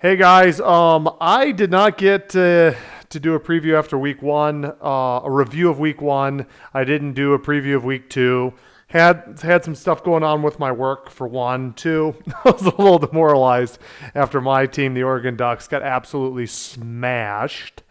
Hey guys, I did not get to do a preview after week one, a review of week one. I didn't do a preview of week two. Had some stuff going on with my work for one, two. I was a little demoralized after my team, the Oregon Ducks, got absolutely smashed.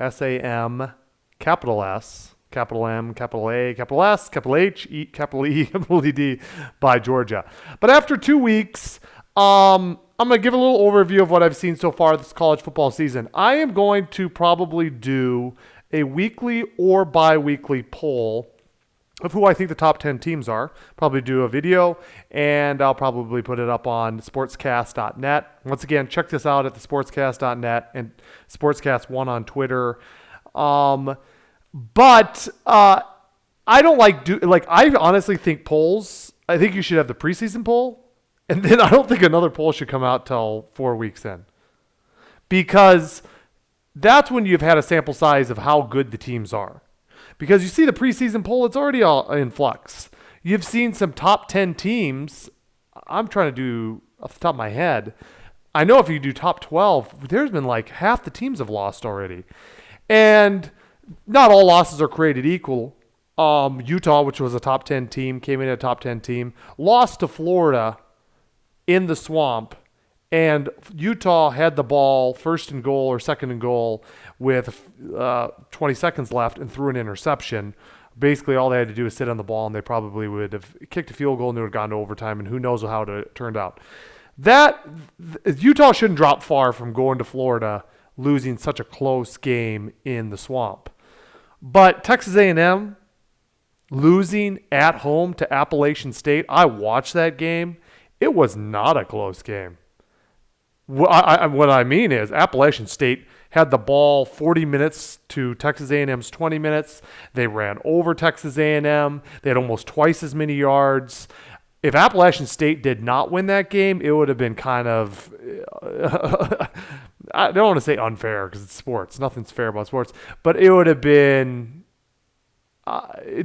SAM, capital S, capital M, capital A, capital S, capital H, capital E, capital ED by Georgia. But after 2 weeks, I'm going to give a little overview of what I've seen so far this college football season. I am going to probably do a weekly or bi-weekly poll of who I think the top 10 teams are. Probably do a video, and I'll probably put it up on sportscast.net. Once again, check this out at the sportscast.net and sportscast1 on Twitter. But I don't I honestly think polls, I think you should have the preseason poll. And then I don't think another poll should come out till 4 weeks in. Because that's when you've had a sample size of how good the teams are. Because you see the preseason poll, it's already all in flux. You've seen some top 10 teams. I'm trying to do off the top of my head. I know if you do top 12, there's been like half the teams have lost already. And not all losses are created equal. Utah, which was a top 10 team, came in a top 10 team, lost to Florida in the swamp, and Utah had the ball first and goal or second and goal with 20 seconds left and threw an interception. Basically, all they had to do was sit on the ball, and they probably would have kicked a field goal and it would have gone to overtime, and who knows how it turned out. Utah shouldn't drop far from going to Florida, losing such a close game in the swamp. But Texas A&M losing at home to Appalachian State, I watched that game. It was not a close game. What I mean is Appalachian State had the ball 40 minutes to Texas A&M's 20 minutes. They ran over Texas A&M. They had almost twice as many yards. If Appalachian State did not win that game, it would have been kind of I don't want to say unfair because it's sports. Nothing's fair about sports. But it would have been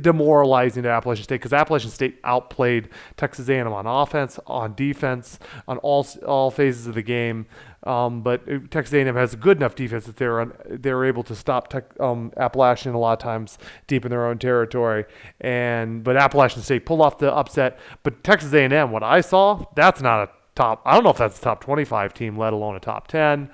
demoralizing to Appalachian State because Appalachian State outplayed Texas A&M on offense, on defense, on all phases of the game. But Texas A&M has a good enough defense that they're able to stop Appalachian a lot of times deep in their own territory. But Appalachian State pulled off the upset. But Texas A&M, what I saw, that's not a top. I don't know if that's a top 25 team, let alone a top 10.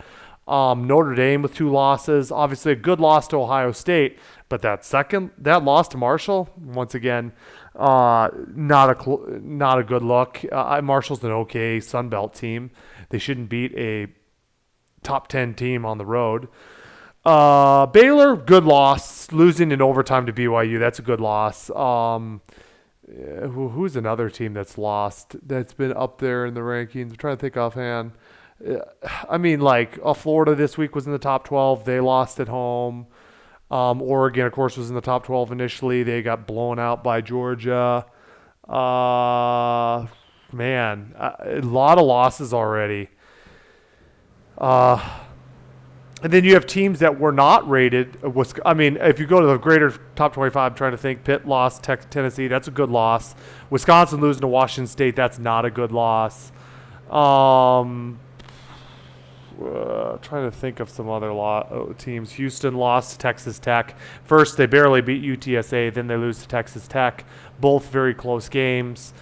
Notre Dame with 2 losses, obviously a good loss to Ohio State, but that loss to Marshall, once again, not a good look. Marshall's an okay Sun Belt team. They shouldn't beat a top 10 team on the road. Baylor, good loss, losing in overtime to BYU. That's a good loss. Who's another team that's lost that's been up there in the rankings? I'm trying to think offhand. I mean, Florida this week was in the top 12. They lost at home. Oregon, of course, was in the top 12 initially. They got blown out by Georgia. A lot of losses already. And then you have teams that were not rated. If you go to the greater top 25, I'm trying to think. Pitt lost Tennessee. That's a good loss. Wisconsin losing to Washington State. That's not a good loss. Trying to think of some other teams. Houston lost to Texas Tech. First, they barely beat UTSA. Then they lose to Texas Tech. Both very close games.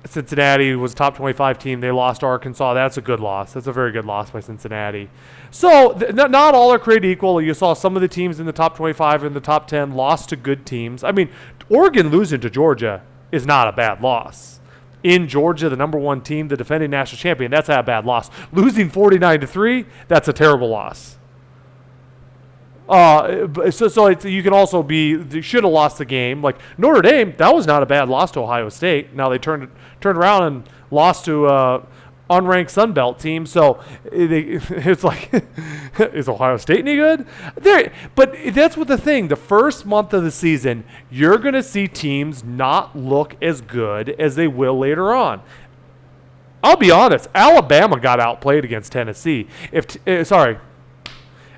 Cincinnati was a top 25 team. They lost to Arkansas. That's a good loss. That's a very good loss by Cincinnati. So not all are created equal. You saw some of the teams in the top 25 and the top 10 lost to good teams. I mean, Oregon losing to Georgia is not a bad loss. In Georgia, the number 1 team, the defending national champion, that's not a bad loss. Losing 49-3, that's a terrible loss. You can also they should have lost the game. Like Notre Dame, that was not a bad loss to Ohio State. Now they turned around and lost to unranked Sun Belt team. So it's like, is Ohio State any good? But that's what the thing. The first month of the season, you're going to see teams not look as good as they will later on. I'll be honest. Alabama got outplayed against Tennessee.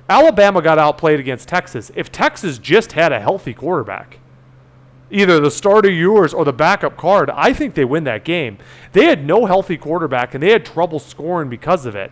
Alabama got outplayed against Texas. If Texas just had a healthy quarterback, either the starter Ewers or the backup Card, I think they win that game. They had no healthy quarterback, and they had trouble scoring because of it.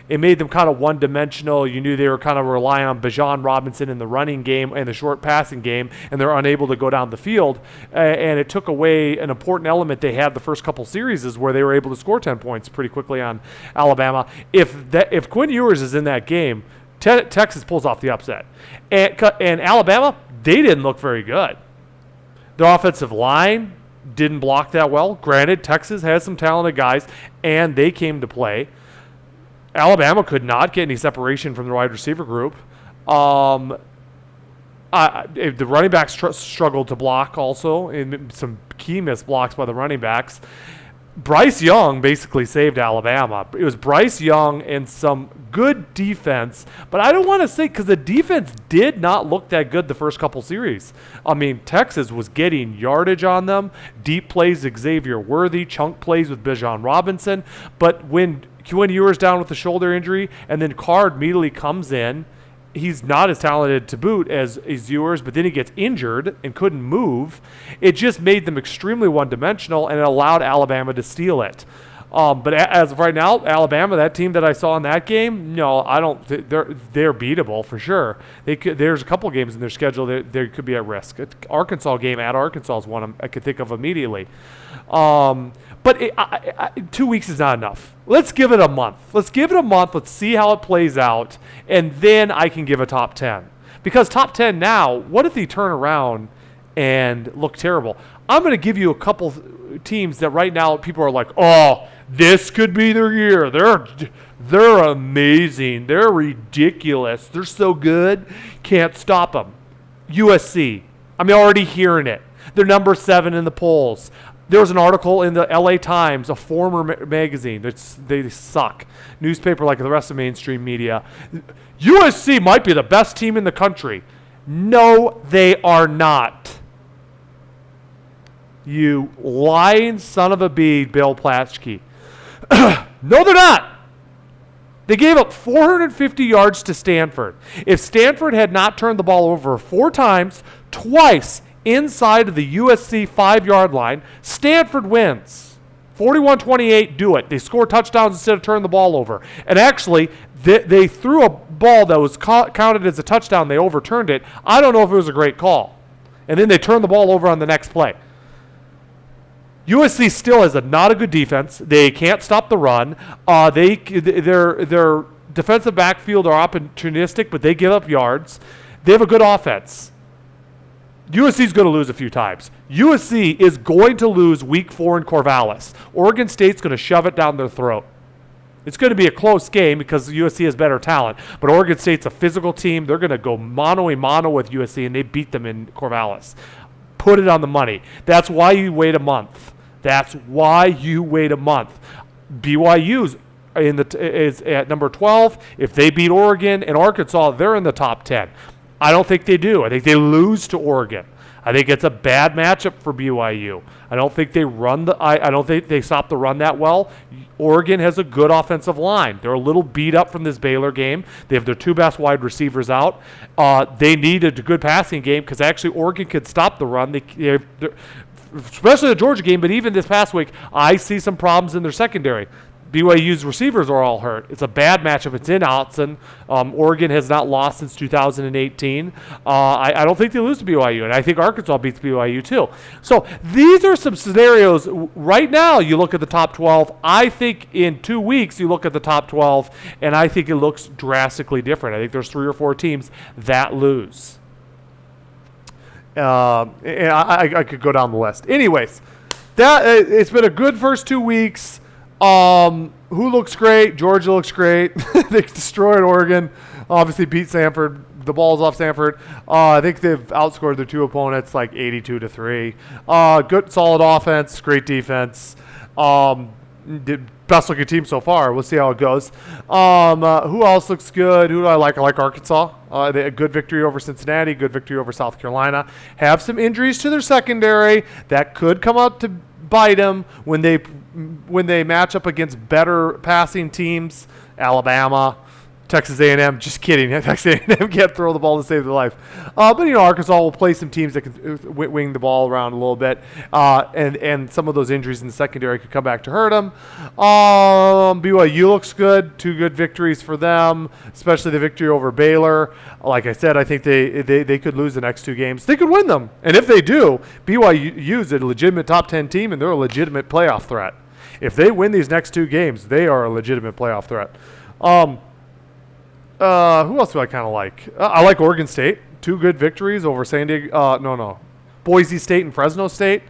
It made them kind of one-dimensional. You knew they were kind of relying on Bijan Robinson in the running game and the short passing game, and they're unable to go down the field. And it took away an important element they had the first couple series is where they were able to score 10 points pretty quickly on Alabama. If Quinn Ewers is in that game, Texas pulls off the upset. And Alabama, they didn't look very good. Their offensive line didn't block that well. Granted, Texas has some talented guys, and they came to play. Alabama could not get any separation from the wide receiver group. The running backs struggled to block also, and some key missed blocks by the running backs. Bryce Young basically saved Alabama. It was Bryce Young and some good defense, but I don't want to say because the defense did not look that good the first couple series. I mean, Texas was getting yardage on them, deep plays Xavier Worthy, chunk plays with Bijan Robinson, but when Ewers down with the shoulder injury and then Card immediately comes in, he's not as talented to boot as Ewers, but then he gets injured and couldn't move. It just made them extremely one-dimensional, and it allowed Alabama to steal it. But as of right now, Alabama, that team that I saw in that game, no, I don't. They're beatable for sure. There's a couple games in their schedule that they could be at risk. Arkansas game at Arkansas is one I could think of immediately. But 2 weeks is not enough. Let's give it a month. Let's see how it plays out, and then I can give a top 10. Because top 10 now, what if they turn around and look terrible? I'm going to give you a couple teams that right now people are like, oh, this could be their year. They're amazing. They're ridiculous. They're so good. Can't stop them. USC. I'm already hearing it. They're number 7 in the polls. There was an article in the LA Times, a former magazine. They suck. Newspaper like the rest of mainstream media. USC might be the best team in the country. No, they are not. You lying son of a bee, Bill Plaschke. No, they're not. They gave up 450 yards to Stanford. If Stanford had not turned the ball over 4 times, twice inside of the USC 5-yard line, Stanford wins. 41-28, do it. They score touchdowns instead of turning the ball over. And actually, they threw a ball that was counted as a touchdown. They overturned it. I don't know if it was a great call. And then they turned the ball over on the next play. USC still has not a good defense. They can't stop the run. Their defensive backfield are opportunistic, but they give up yards. They have a good offense. USC is going to lose a few times. USC is going to lose week 4 in Corvallis. Oregon State's going to shove it down their throat. It's going to be a close game because USC has better talent, but Oregon State's a physical team. They're going to go mano-a-mano with USC, and they beat them in Corvallis. Put it on the money. That's why you wait a month. BYU's is at number 12. If they beat Oregon and Arkansas, they're in the top 10. I don't think they do. I think they lose to Oregon. I think it's a bad matchup for BYU. I don't think they I don't think they stop the run that well. Oregon has a good offensive line. They're a little beat up from this Baylor game. They have their 2 best wide receivers out. They need a good passing game because actually Oregon could stop the run. Especially the Georgia game, but even this past week, I see some problems in their secondary. BYU's receivers are all hurt. It's a bad matchup. It's in Outson. Oregon has not lost since 2018. I don't think they lose to BYU, and I think Arkansas beats BYU too. So these are some scenarios. Right now, you look at the top 12. I think in 2 weeks, you look at the top 12, and I think it looks drastically different. I think there's 3 or 4 teams that lose. And I could go down the list. Anyways, it's been a good first 2 weeks. Who looks great? Georgia looks great. They destroyed Oregon. Obviously beat Stanford. The ball's off Stanford. I think they've outscored their 2 opponents like 82-3. Good, solid offense. Great defense. Best looking team so far. We'll see how it goes. Who else looks good? Who do I like? I like Arkansas. They had a good victory over Cincinnati. Good victory over South Carolina. Have some injuries to their secondary that could come out to bite them when they match up against better passing teams. Alabama, Texas A&M, just kidding. Texas A&M can't throw the ball to save their life. But, Arkansas will play some teams that can wing the ball around a little bit. And some of those injuries in the secondary could come back to hurt them. BYU looks good. 2 good victories for them, especially the victory over Baylor. Like I said, I think they could lose the next 2 games. They could win them. And if they do, BYU is a legitimate top 10 team, and they're a legitimate playoff threat. If they win these next 2 games, they are a legitimate playoff threat. Who else do I kind of like? I like Oregon State. 2 good victories over Boise State and Fresno State.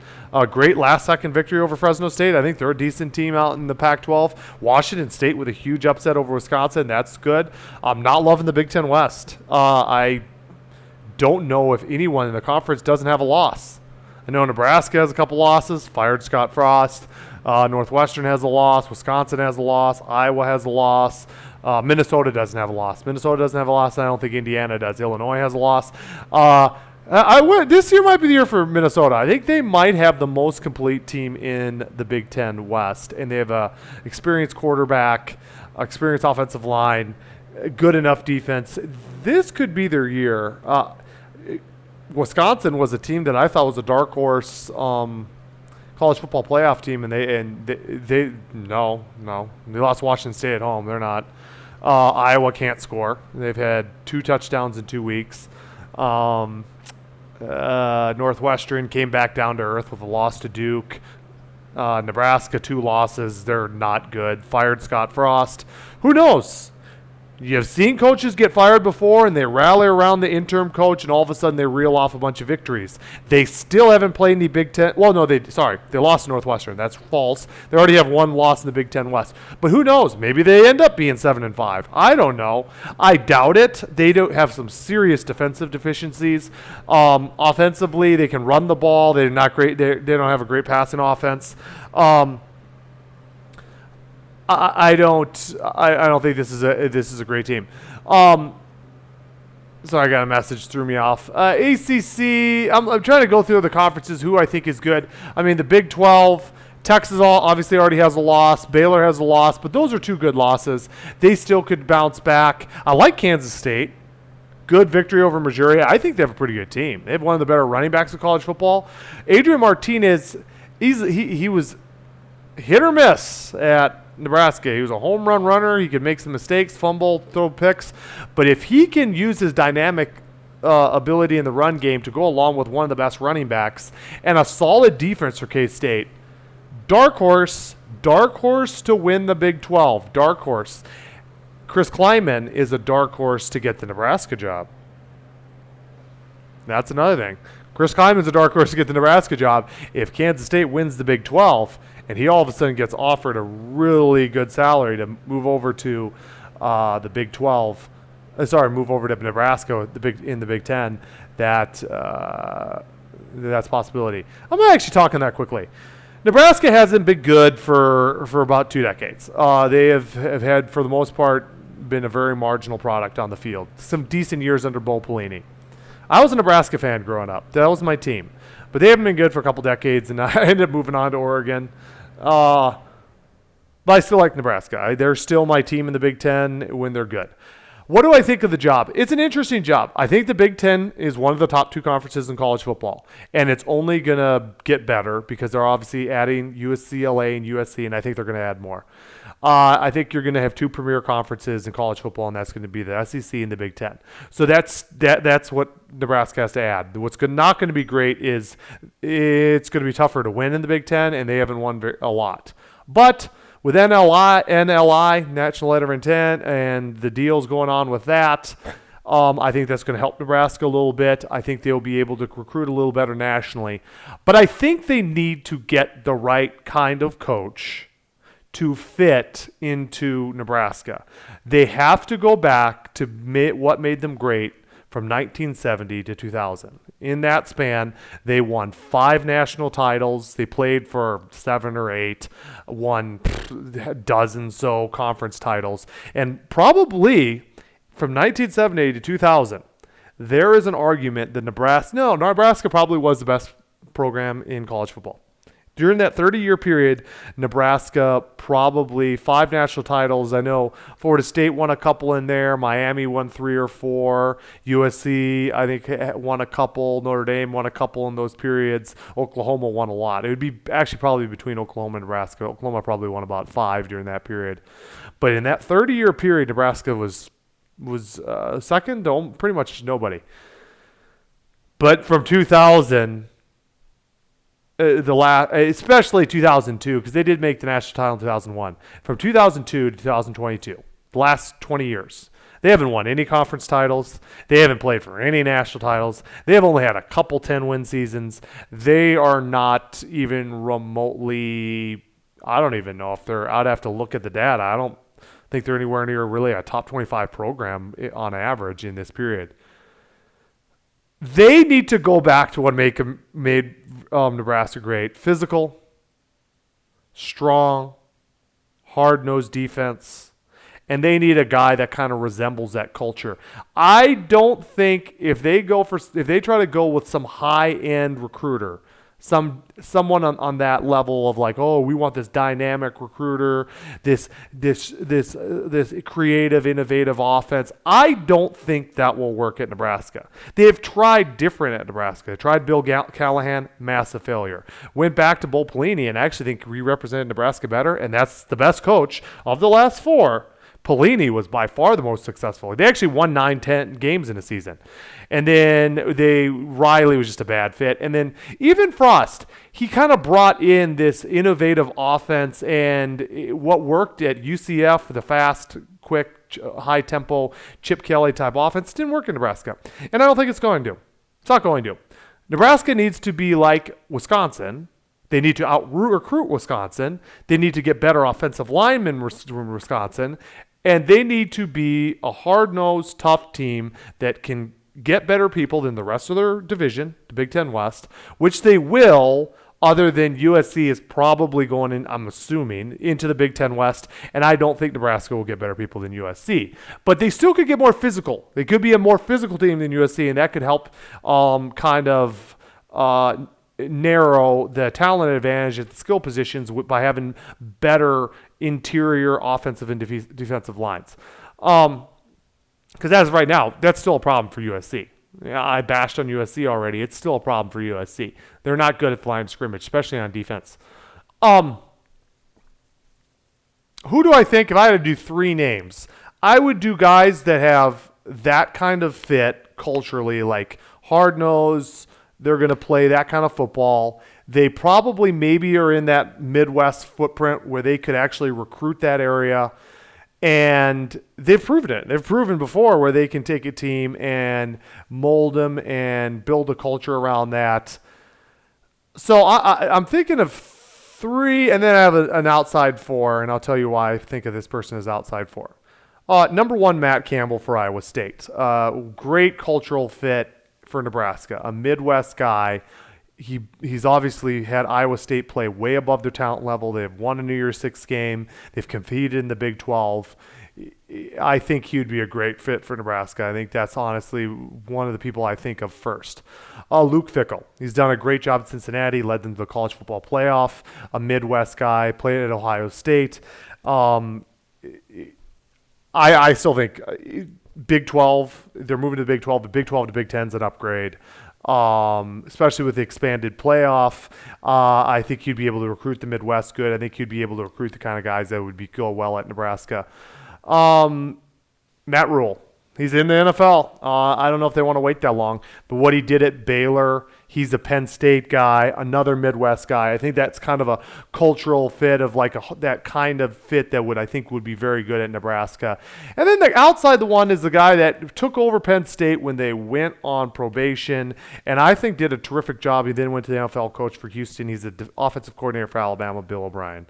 Great last-second victory over Fresno State. I think they're a decent team out in the Pac-12. Washington State with a huge upset over Wisconsin. That's good. I'm not loving the Big Ten West. I don't know if anyone in the conference doesn't have a loss. I know Nebraska has a couple losses. Fired Scott Frost. Northwestern has a loss. Wisconsin has a loss. Iowa has a loss. Minnesota doesn't have a loss. I don't think Indiana does. Illinois has a loss. This year might be the year for Minnesota. I think they might have the most complete team in the Big Ten West, and they have a experienced quarterback, experienced offensive line, good enough defense. This could be their year. Wisconsin was a team that I thought was a dark horse college football playoff team, and they lost Washington State at home. They're not. Iowa can't score. They've had 2 touchdowns in 2 weeks. Northwestern came back down to earth with a loss to Duke. Nebraska, 2 losses. They're not good. Fired Scott Frost. Who knows? You've seen coaches get fired before, and they rally around the interim coach, and all of a sudden they reel off a bunch of victories. They still haven't played in the Big Ten. Well, no, they lost to Northwestern. That's false. They already have 1 loss in the Big Ten West. But who knows? Maybe they end up being 7-5. I don't know. I doubt it. They don't have some serious defensive deficiencies. Offensively, they can run the ball. They're not great. They don't have a great passing offense. I don't think this is a great team. Sorry, I got a message threw me off. ACC. I'm trying to go through the conferences. Who I think is good. I mean, the Big 12. Texas obviously already has a loss. Baylor has a loss, but those are 2 good losses. They still could bounce back. I like Kansas State. Good victory over Missouri. I think they have a pretty good team. They have one of the better running backs in college football. Adrian Martinez. He was hit or miss at Nebraska. He was a home run runner. He could make some mistakes, fumble, throw picks. But if he can use his dynamic ability in the run game to go along with one of the best running backs and a solid defense for K-State, dark horse to win the Big 12. Dark horse. Chris Klieman is a dark horse to get the Nebraska job. That's another thing. Chris Klieman's a dark horse to get the Nebraska job. If Kansas State wins the Big 12, and he all of a sudden gets offered a really good salary to move over to the Big 12. Move over to Nebraska in the Big 10. That's a possibility. I'm not actually talking that quickly. Nebraska hasn't been good for about 2 decades. They have had, for the most part, been a very marginal product on the field. Some decent years under Bo Pelini. I was a Nebraska fan growing up. That was my team. But they haven't been good for a couple decades, and I ended up moving on to Oregon. But I still like Nebraska. They're still my team in the Big Ten when they're good. What do I think of the job? It's an interesting job. I think the Big Ten is one of the top 2 conferences in college football, and it's only going to get better because they're obviously adding UCLA and USC, and I think they're going to add more. I think you're going to have 2 premier conferences in college football, and that's going to be the SEC and the Big Ten. So that's what Nebraska has to add. What's not going to be great is it's going to be tougher to win in the Big Ten, and they haven't won a lot. But with NLI, National Letter of Intent, and the deals going on with that, I think that's going to help Nebraska a little bit. I think they'll be able to recruit a little better nationally. But I think they need to get the right kind of coach to fit into Nebraska. They have to go back to what made them great from 1970 to 2000. In that span, they won 5 national titles. They played for 7 or 8, won a dozen so conference titles. And probably from 1970 to 2000, there is an argument that Nebraska probably was the best program in college football. During that 30-year period, Nebraska probably 5 national titles. I know Florida State won a couple in there. Miami won 3 or 4. USC, I think, won a couple. Notre Dame won a couple in those periods. Oklahoma won a lot. It would be actually probably between Oklahoma and Nebraska. Oklahoma probably won about 5 during that period. But in that 30-year period, Nebraska was second to pretty much nobody. But from 2000... especially 2002, because they did make the national title in 2001. From 2002 to 2022, the last 20 years, they haven't won any conference titles. They haven't played for any national titles. They have only had a couple 10-win seasons. They are not even remotely. I don't even know if they're. I'd have to look at the data. I don't think they're anywhere near really a top 25 program on average in this period. They need to go back to what made Nebraska great. Physical, strong, hard-nosed defense, and they need a guy that kind of resembles that culture. I don't think if they try to go with some high-end recruiter, someone on that level of like, oh, we want this dynamic recruiter, this creative, innovative offense. I don't think that will work at Nebraska. They have tried different at Nebraska. They tried Bill Callahan, massive failure. Went back to Bo Pelini and I actually think he represented Nebraska better, and that's the best coach of the last 4. Pelini was by far the most successful. They actually won 9-10 games in a season. And then Riley was just a bad fit. And then even Frost, he kind of brought in this innovative offense, and what worked at UCF, the fast, quick, high-tempo, Chip Kelly type offense, didn't work in Nebraska. And I don't think it's going to. It's not going to. Nebraska needs to be like Wisconsin. They need to out-recruit Wisconsin. They need to get better offensive linemen from Wisconsin. And they need to be a hard-nosed, tough team that can get better people than the rest of their division, the Big Ten West, which they will, other than USC is probably going in, I'm assuming, into the Big Ten West. And I don't think Nebraska will get better people than USC. But they still could get more physical. They could be a more physical team than USC, and that could help narrow the talent advantage at the skill positions by having better interior offensive and defensive lines. Because as of right now, that's still a problem for USC. Yeah, I bashed on USC already. It's still a problem for USC. They're not good at the line of scrimmage, especially on defense. Who do I think, if I had to do 3 names, I would do guys that have that kind of fit culturally, like hard-nosed. They're going to play that kind of football. They probably maybe are in that Midwest footprint where they could actually recruit that area. And they've proven it. They've proven before where they can take a team and mold them and build a culture around that. So I'm thinking of 3, and then I have an outside 4, and I'll tell you why I think of this person as outside 4. Number 1, Matt Campbell for Iowa State. Great cultural fit for Nebraska, a Midwest guy. He's obviously had Iowa State play way above their talent level. They've won a New Year's Six game. They've competed in the Big 12. I think he'd be a great fit for Nebraska. I think that's honestly one of the people I think of first. Luke Fickell. He's done a great job at Cincinnati, led them to the college football playoff, a Midwest guy, played at Ohio State. I still think Big 12, they're moving to the Big 12. The Big 12 to Big 10 is an upgrade, especially with the expanded playoff. I think you'd be able to recruit the Midwest good. I think you'd be able to recruit the kind of guys that would go well at Nebraska. Matt Rule. He's in the NFL. I don't know if they want to wait that long, but what he did at Baylor, he's a Penn State guy, another Midwest guy. I think that's kind of a cultural fit of like that kind of fit that I think would be very good at Nebraska. And then outside the one is the guy that took over Penn State when they went on probation, and I think did a terrific job. He then went to the NFL coach for Houston. He's the offensive coordinator for Alabama, Bill O'Brien.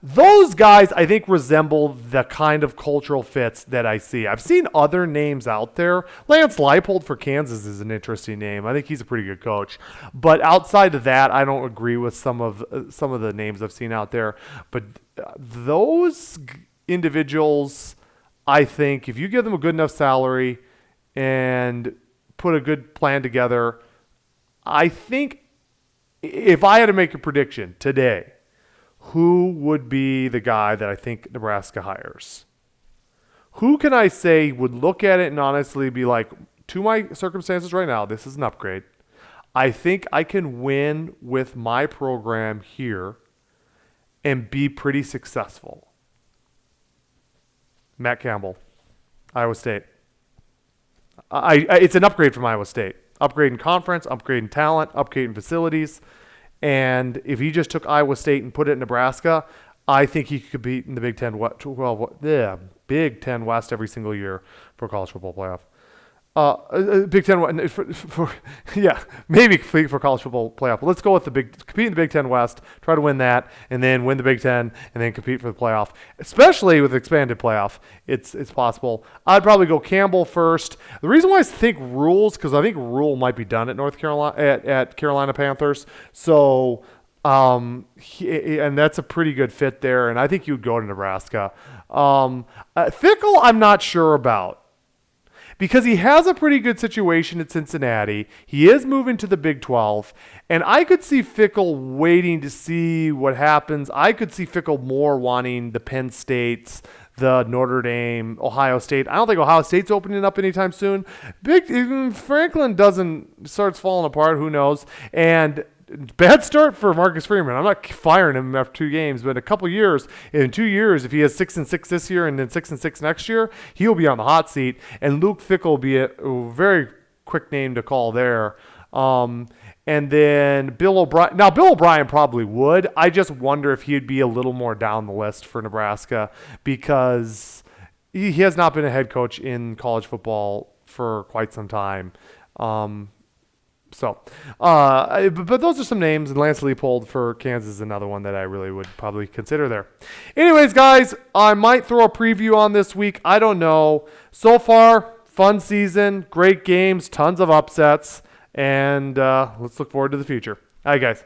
Those guys, I think, resemble the kind of cultural fits that I see. I've seen other names out there. Lance Leipold for Kansas is an interesting name. I think he's a pretty good coach. But outside of that, I don't agree with some of the names I've seen out there. But those individuals, I think, if you give them a good enough salary and put a good plan together, I think if I had to make a prediction today, who would be the guy that I think Nebraska hires? Who can I say would look at it and honestly be like, to my circumstances right now, this is an upgrade. I think I can win with my program here and be pretty successful. Matt Campbell, Iowa State. It's an upgrade from Iowa State. Upgrade in conference, upgrade in talent, upgrade in facilities. And if he just took Iowa State and put it in Nebraska, I think he could compete in the Big Ten, Big Ten West every single year for college football playoff. Big Ten, maybe for college football playoff. But let's go with compete in the Big Ten West, try to win that, and then win the Big Ten, and then compete for the playoff. Especially with expanded playoff, it's possible. I'd probably go Campbell first. The reason why I think Rule's because I think Rule might be done at North Carolina at Carolina Panthers. So, and that's a pretty good fit there. And I think you'd go to Nebraska. Fickle, I'm not sure about. Because he has a pretty good situation at Cincinnati. He is moving to the Big 12. And I could see Fickle waiting to see what happens. I could see Fickle more wanting the Penn States, the Notre Dame, Ohio State. I don't think Ohio State's opening up anytime soon. Franklin starts falling apart. Who knows? And bad start for Marcus Freeman. I'm not firing him after 2 games, but in 2 years, if he has 6-6 this year and then 6-6 next year, he'll be on the hot seat. And Luke Fickle will be a very quick name to call there. And then Bill O'Brien. Now, Bill O'Brien probably would. I just wonder if he'd be a little more down the list for Nebraska because he has not been a head coach in college football for quite some time. But those are some names, and Lance Leipold for Kansas is another one that I really would probably consider there. Anyways, guys, I might throw a preview on this week. I don't know. So far, fun season, great games, tons of upsets, and let's look forward to the future. All right, guys.